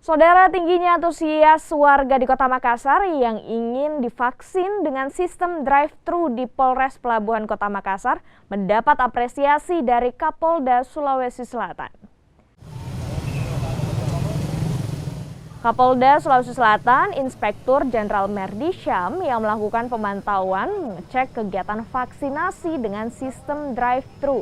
Saudara, tingginya antusias warga di Kota Makassar yang ingin divaksin dengan sistem drive-thru di Polres Pelabuhan Kota Makassar mendapat apresiasi dari Kapolda Sulawesi Selatan. Kapolda Sulawesi Selatan, Inspektur Jenderal Merdi Syam yang melakukan pemantauan mengecek kegiatan vaksinasi dengan sistem drive-thru.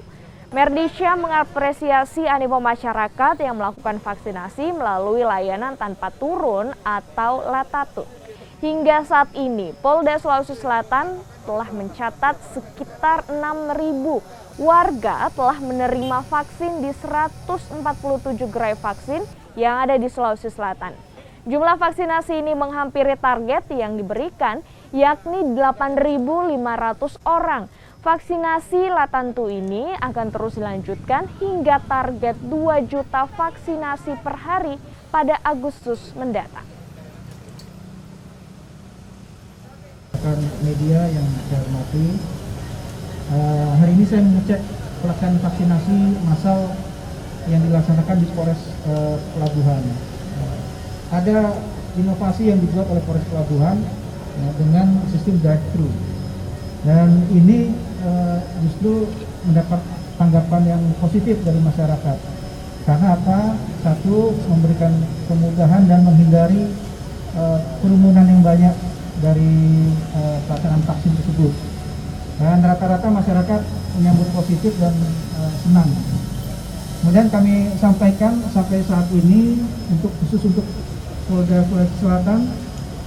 Merdi Syam mengapresiasi animo masyarakat yang melakukan vaksinasi melalui layanan tanpa turun atau latatun. Hingga saat ini, Polda Sulawesi Selatan telah mencatat sekitar 6.000 warga telah menerima vaksin di 147 gerai vaksin yang ada di Sulawesi Selatan. Jumlah vaksinasi ini menghampiri target yang diberikan, yakni 8.500 orang. Vaksinasi latantu ini akan terus dilanjutkan hingga target 2 juta vaksinasi per hari pada Agustus mendatang. Media yang saya hormati, hari ini saya mengecek pelaksanaan vaksinasi massal yang dilaksanakan di Polres Pelabuhan. Ada inovasi yang dibuat oleh Polres Pelabuhan dengan sistem drive-thru. Dan ini justru mendapat tanggapan yang positif dari masyarakat. Karena apa? Satu, memberikan kemudahan dan menghindari kerumunan yang banyak dari pelaksanaan vaksin tersebut. Dan rata-rata masyarakat menyambut positif dan senang. Kemudian kami sampaikan sampai saat ini khusus untuk Polda Sulawesi Selatan,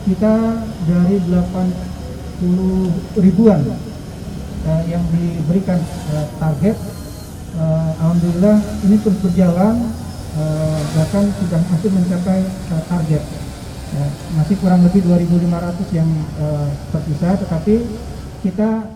kita dari 80 ribuan yang diberikan target. Alhamdulillah ini terus berjalan, bahkan sudah hampir mencapai target. Masih kurang lebih 2.500 yang tersisa, tetapi kita